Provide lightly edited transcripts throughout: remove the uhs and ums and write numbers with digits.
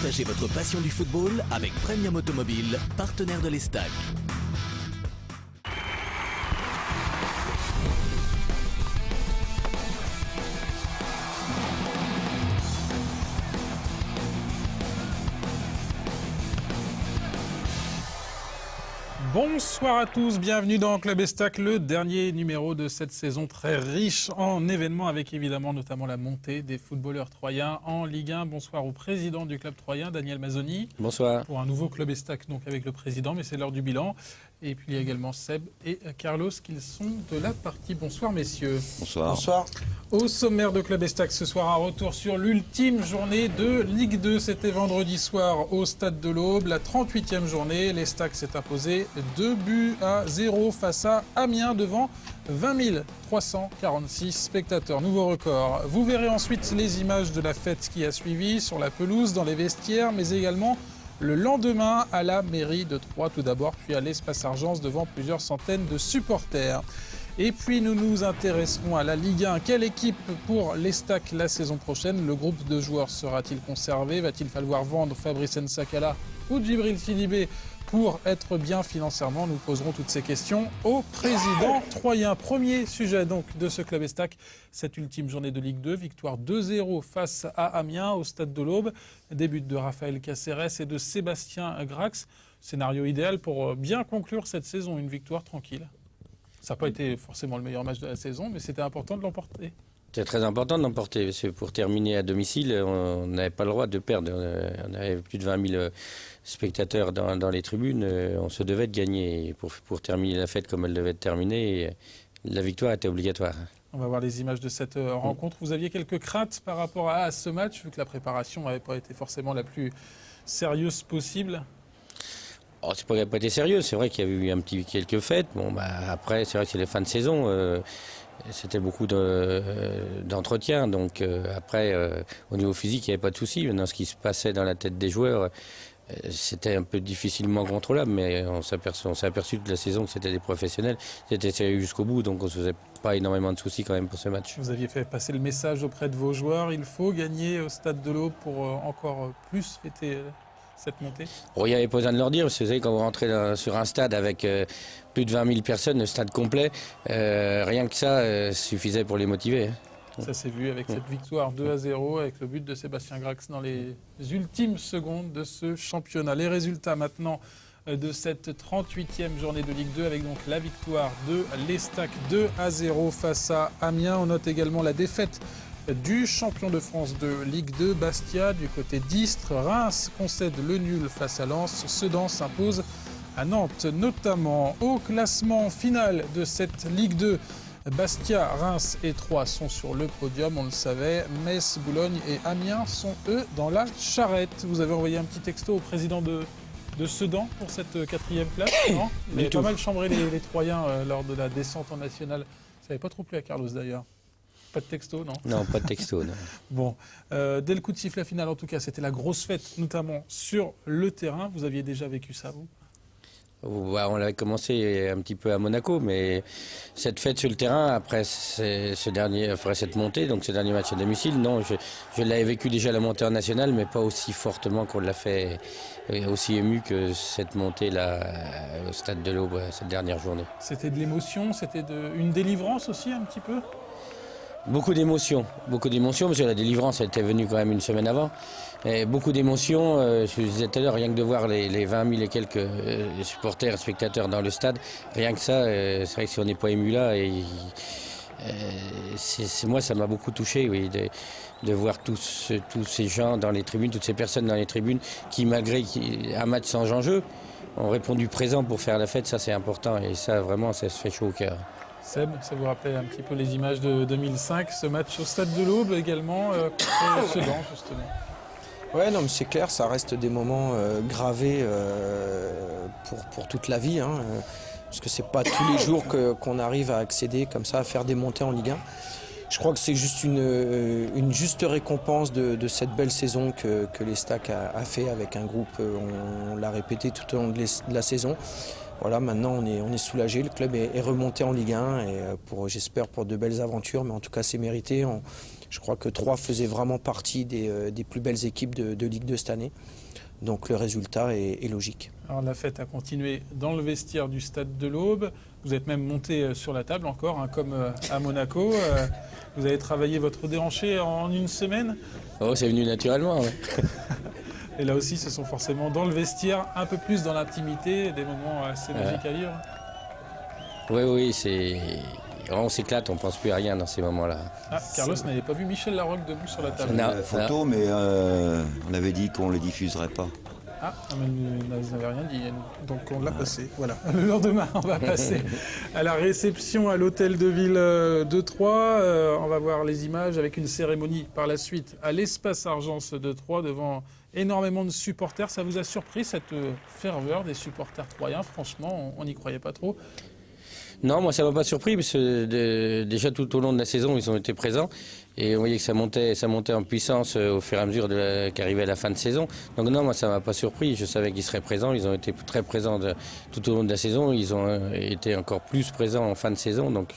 Partagez votre passion du football avec Premium Automobile, partenaire de l'Estac. Bonsoir à tous, bienvenue dans Club Estac, le dernier numéro de cette saison très riche en événements avec évidemment notamment la montée des footballeurs troyens en Ligue 1. Bonsoir au président du club troyen, Daniel Mazzoni. Bonsoir. Pour un nouveau Club Estac donc avec le président, mais c'est l'heure du bilan. Et puis il y a également Seb et Carlos qui sont de la partie. Bonsoir messieurs. Bonsoir. Bonsoir. Au sommaire de Club Estac ce soir, un retour sur l'ultime journée de Ligue 2. C'était vendredi soir au Stade de l'Aube, la 38e journée. L'Estac s'est imposé 2-0 face à Amiens devant 20 346 spectateurs. Nouveau record. Vous verrez ensuite les images de la fête qui a suivi sur la pelouse, dans les vestiaires, mais également le lendemain à la mairie de Troyes tout d'abord, puis à l'Espace Argence devant plusieurs centaines de supporters. Et puis nous nous intéresserons à la Ligue 1. Quelle équipe pour l'Estac la saison prochaine? Le groupe de joueurs sera-t-il conservé? Va-t-il falloir vendre Fabrice Nsakala ou Djibril Sidibé pour être bien financièrement? Nous poserons toutes ces questions au président troyen. Premier sujet donc de ce Club Estac, cette ultime journée de Ligue 2. Victoire 2-0 face à Amiens au Stade de l'Aube. Début de Raphaël Caceres et de Sébastien Grax. Scénario idéal pour bien conclure cette saison, une victoire tranquille. Ça n'a pas été forcément le meilleur match de la saison, mais c'était important de l'emporter. C'est très important de l'emporter, parce que pour terminer à domicile, on n'avait pas le droit de perdre. On avait plus de 20 000 spectateurs dans les tribunes, on se devait de gagner. Pour terminer la fête comme elle devait être terminée, la victoire était obligatoire. On va voir les images de cette rencontre. Vous aviez quelques craintes par rapport à ce match, vu que la préparation n'avait pas été forcément la plus sérieuse possible? Oh, c'est pas été sérieux, c'est vrai qu'il y a eu quelques fêtes. Bon, après, c'est vrai que c'est les fins de saison. C'était beaucoup d'entretien. Donc après, au niveau physique, il n'y avait pas de souci. Dans ce qui se passait dans la tête des joueurs, c'était un peu difficilement contrôlable. Mais on s'est aperçu de la saison que c'était des professionnels. C'était sérieux jusqu'au bout, donc on ne se faisait pas énormément de soucis quand même pour ce match. Vous aviez fait passer le message auprès de vos joueurs. Il faut gagner au Stade de l'Aube pour encore plus fêter cette montée? Il n'y avait pas besoin de leur dire, parce que vous savez, quand vous rentrez sur un stade avec plus de 20 000 personnes, le stade complet, rien que ça suffisait pour les motiver. Ça s'est vu avec cette victoire 2-0, avec le but de Sébastien Grax dans les ultimes secondes de ce championnat. Les résultats maintenant de cette 38e journée de Ligue 2, avec donc la victoire de l'Estac 2-0 face à Amiens. On note également la défaite du champion de France de Ligue 2, Bastia. Du côté d'Istres, Reims concède le nul face à Lens. Sedan s'impose à Nantes. Notamment au classement final de cette Ligue 2, Bastia, Reims et Troyes sont sur le podium, on le savait. Metz, Boulogne et Amiens sont eux dans la charrette. Vous avez envoyé un petit texto au président de Sedan pour cette 4e place, non? Il avait pas mal chambré les Troyens lors de la descente en nationale. Ça n'avait pas trop plu à Carlos d'ailleurs. Pas de texto, non? Non, pas de texto, non. Bon, dès le coup de sifflet final, en tout cas, c'était la grosse fête, notamment sur le terrain. Vous aviez déjà vécu ça, vous? On l'avait commencé un petit peu à Monaco, mais cette fête sur le terrain, après cette montée, donc ce dernier match à domicile, non, je l'avais vécu déjà la montée en nationale, mais pas aussi fortement qu'on l'a fait, aussi ému que cette montée-là au Stade de l'Aube, cette dernière journée. C'était de l'émotion, c'était une délivrance aussi un petit peu? Beaucoup d'émotions, parce que la délivrance était venue quand même une semaine avant. Et beaucoup d'émotions, je disais tout à l'heure, rien que de voir les 20 000 et quelques supporters, spectateurs dans le stade, rien que ça, c'est vrai que si on n'est pas ému là, moi ça m'a beaucoup touché, oui, de voir tous ces gens dans les tribunes, toutes ces personnes dans les tribunes qui, malgré un match sans enjeu, ont répondu présent pour faire la fête. Ça c'est important et ça vraiment ça se fait chaud au cœur. Seb, ça vous rappelle un petit peu les images de 2005, ce match au Stade de l'Aube également, contre Sedan justement? Ouais, non, mais c'est clair, ça reste des moments gravés pour toute la vie, hein, parce que c'est pas tous les jours qu'on arrive à accéder comme ça, à faire des montées en Ligue 1. Je crois que c'est juste une juste récompense de cette belle saison que l'Estac a fait avec un groupe, on l'a répété tout au long de la saison. voilà, maintenant on est soulagé. Le club est remonté en Ligue 1 et j'espère pour de belles aventures, mais en tout cas c'est mérité. Je crois que Troyes faisait vraiment partie des plus belles équipes de Ligue 2 cette année. Donc le résultat est logique. Alors la fête a continué dans le vestiaire du Stade de l'Aube. Vous êtes même monté sur la table encore, hein, comme à Monaco. Vous avez travaillé votre déhanché en une semaine. Oh, c'est venu naturellement. Ouais. Et là aussi, ce sont forcément dans le vestiaire, un peu plus dans l'intimité, des moments assez magiques à vivre. Oui, on s'éclate, on ne pense plus à rien dans ces moments-là. Ah, Carlos n'avait pas vu Michel Larocque debout sur la table. Non, La photo, mais on avait dit qu'on ne le diffuserait pas. Ah, mais vous n'avez rien dit, donc on l'a passé. Voilà. Le lendemain, on va passer à la réception à l'hôtel de ville de Troyes. On va voir les images avec une cérémonie par la suite à l'espace Argence de Troyes devant énormément de supporters. Ça vous a surpris cette ferveur des supporters troyens? Franchement, on n'y croyait pas trop. Non, moi ça m'a pas surpris parce que déjà tout au long de la saison ils ont été présents et on voyait que ça montait en puissance au fur et à mesure qu'arrivait la fin de saison. Donc non, moi ça m'a pas surpris. Je savais qu'ils seraient présents. Ils ont été très présents tout au long de la saison. Ils ont été encore plus présents en fin de saison. Donc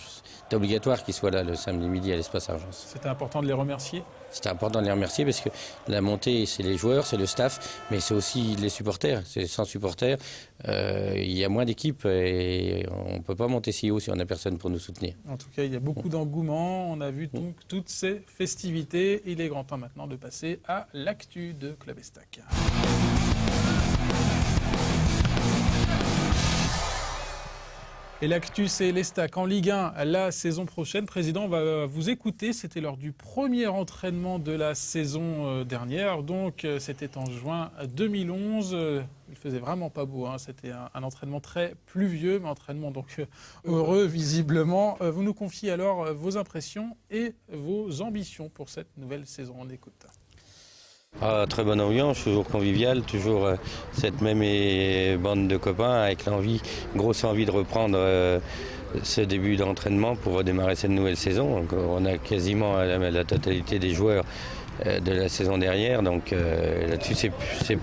c'était obligatoire qu'ils soient là le samedi midi à l'espace Argence. C'était important de les remercier. C'était important de les remercier parce que la montée, c'est les joueurs, c'est le staff, mais c'est aussi les supporters. Sans supporters, il y a moins d'équipes et on ne peut pas monter si haut si on n'a personne pour nous soutenir. En tout cas, il y a beaucoup d'engouement. On a vu donc toutes ces festivités. Il est grand temps maintenant de passer à l'actu de Club Estac. Et l'actu, c'est l'Estac en Ligue 1 la saison prochaine. Président, on va vous écouter. C'était lors du premier entraînement de la saison dernière. Donc, c'était en juin 2011. Il faisait vraiment pas beau. Hein. C'était un entraînement très pluvieux, mais entraînement donc heureux, visiblement. Vous nous confiez alors vos impressions et vos ambitions pour cette nouvelle saison. On écoute. Ah, très bonne ambiance, toujours convivial, toujours cette même bande de copains avec grosse envie de reprendre ce début d'entraînement pour redémarrer cette nouvelle saison. Donc, on a quasiment la totalité des joueurs de la saison dernière, donc là-dessus c'est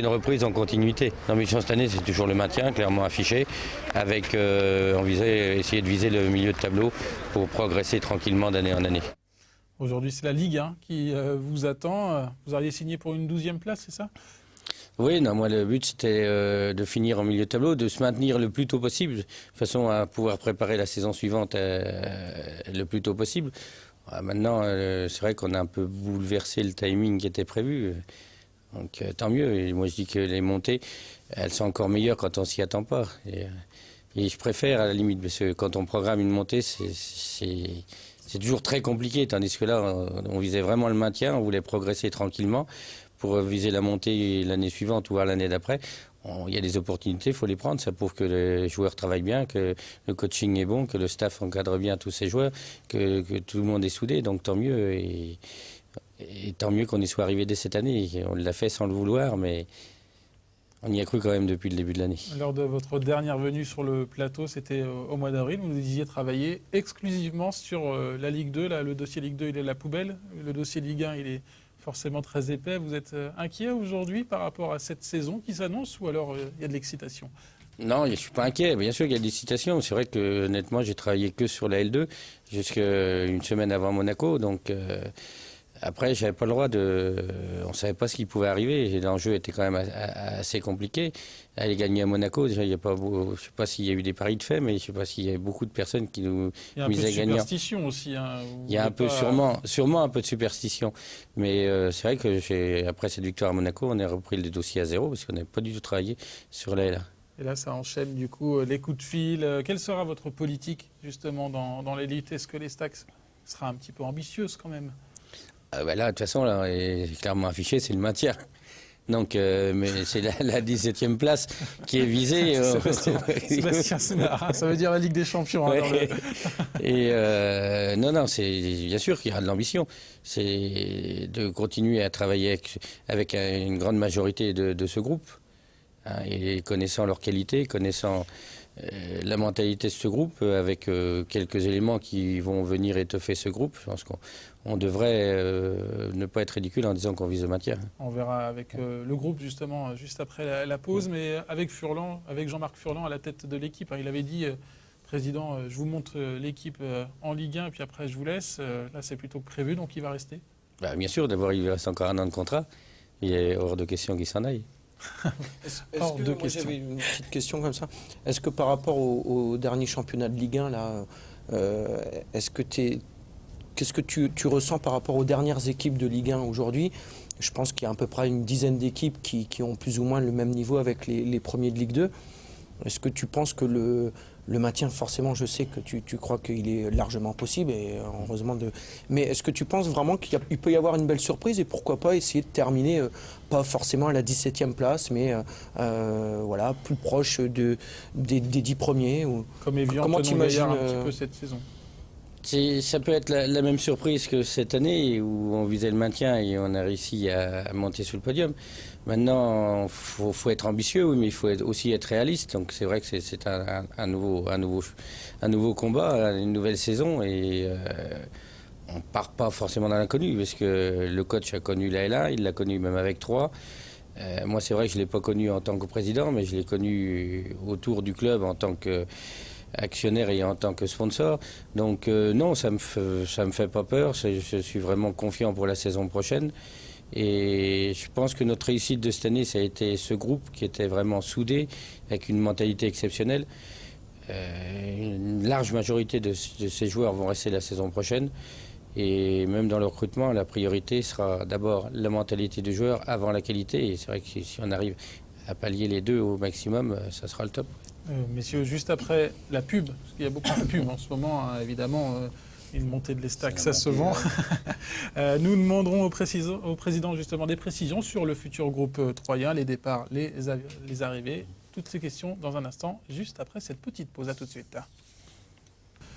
une reprise en continuité. L'ambition cette année c'est toujours le maintien, clairement affiché, avec essayer de viser le milieu de tableau pour progresser tranquillement d'année en année. Aujourd'hui, c'est la Ligue 1 qui vous attend. Vous auriez signé pour une 12e place, c'est ça? Oui, non, moi le but c'était de finir en milieu de tableau, de se maintenir le plus tôt possible, de façon à pouvoir préparer la saison suivante le plus tôt possible. Maintenant, c'est vrai qu'on a un peu bouleversé le timing qui était prévu, donc tant mieux. Et moi je dis que les montées, elles sont encore meilleures quand on s'y attend pas. Et je préfère à la limite, parce que quand on programme une montée, c'est toujours très compliqué, tandis que là, on visait vraiment le maintien, on voulait progresser tranquillement pour viser la montée l'année suivante ou l'année d'après. Il y a des opportunités, il faut les prendre. Ça prouve que les joueurs travaillent bien, que le coaching est bon, que le staff encadre bien tous ces joueurs, que tout le monde est soudé, donc tant mieux. Et tant mieux qu'on y soit arrivé dès cette année. On l'a fait sans le vouloir, mais on y a cru quand même depuis le début de l'année. Lors de votre dernière venue sur le plateau, c'était au mois d'avril, vous nous disiez travailler exclusivement sur la Ligue 2. Là, le dossier Ligue 2, il est à la poubelle. Le dossier Ligue 1, il est forcément très épais. Vous êtes inquiet aujourd'hui par rapport à cette saison qui s'annonce ou alors il y a de l'excitation? Non, je ne suis pas inquiet. Bien sûr qu'il y a de l'excitation. C'est vrai que honnêtement, j'ai travaillé que sur la L2 jusqu'à une semaine avant Monaco. Donc après, j'avais pas le droit on savait pas ce qui pouvait arriver. L'enjeu était quand même assez compliqué. Aller gagner à Monaco, déjà, il y a pas, je sais pas s'il y a eu des paris de fait, mais je sais pas s'il y avait beaucoup de personnes qui nous misaient gagnants. Il y a un peu de superstition aussi. Hein, il y a un peu, sûrement un peu de superstition. Mais c'est vrai que après cette victoire à Monaco, on a repris le dossier à zéro parce qu'on n'avait pas du tout travaillé sur la L1. Et là, ça enchaîne du coup les coups de fil. Quelle sera votre politique justement dans l'élite? Est-ce que l'Estac sera un petit peu ambitieuse quand même? Là, de toute façon, là, est clairement affiché, c'est le maintien. Donc, mais c'est la 17e place qui est visée. Sébastien Sénard, ça veut dire la Ligue des Champions. Ouais. Hein, Et non, c'est bien sûr qu'il y aura de l'ambition. C'est de continuer à travailler avec une grande majorité de ce groupe. Hein, et connaissant leurs qualités, connaissant la mentalité de ce groupe, avec quelques éléments qui vont venir étoffer ce groupe. Je pense qu'on devrait ne pas être ridicule en disant qu'on vise le maintien. On verra avec le groupe justement juste après la pause, mais avec Furlan, avec Jean-Marc Furlan à la tête de l'équipe. Il avait dit, Président, je vous montre l'équipe en Ligue 1, puis après je vous laisse. Là c'est plutôt que prévu, donc il va rester. Bah, bien sûr, d'abord il lui reste encore 1 an de contrat. Il est hors de question qu'il s'en aille. Hors de question. J'avais une petite question comme ça. Est-ce que par rapport au dernier championnat de Ligue 1, là, qu'est-ce que tu ressens par rapport aux dernières équipes de Ligue 1 aujourd'hui? Je pense qu'il y a à peu près une dizaine d'équipes qui ont plus ou moins le même niveau avec les premiers de Ligue 2. Est-ce que tu penses que le maintien, forcément, je sais que tu crois qu'il est largement possible, et heureusement mais est-ce que tu penses vraiment qu'il peut y avoir une belle surprise, et pourquoi pas essayer de terminer, pas forcément à la 17e place, mais voilà, plus proche des 10 premiers Comme Evian, comment t'imagines un petit peu cette saison? Ça peut être la même surprise que cette année où on visait le maintien et on a réussi à monter sur le podium. Maintenant, faut être ambitieux, oui, mais il faut aussi être réaliste. Donc c'est vrai que c'est un nouveau combat, une nouvelle saison, et on part pas forcément dans l'inconnu, parce que le coach a connu la L1, il l'a connu même avec 3. Moi, c'est vrai que je l'ai pas connu en tant que président, mais je l'ai connu autour du club en tant que actionnaire et en tant que sponsor. Donc non, ça me fait pas peur. Je suis vraiment confiant pour la saison prochaine. Et je pense que notre réussite de cette année, ça a été ce groupe qui était vraiment soudé, avec une mentalité exceptionnelle. Une large majorité de ces joueurs vont rester la saison prochaine. Et même dans le recrutement, la priorité sera d'abord la mentalité du joueur avant la qualité. Et c'est vrai que si on arrive à pallier les deux au maximum, ça sera le top. Messieurs, juste après la pub, parce qu'il y a beaucoup de pubs en ce moment, hein, évidemment, une montée de l'Estac, ça se vend. Nous demanderons au président justement des précisions sur le futur groupe troyen, les départs, les arrivées, toutes ces questions dans un instant, juste après cette petite pause. À tout de suite.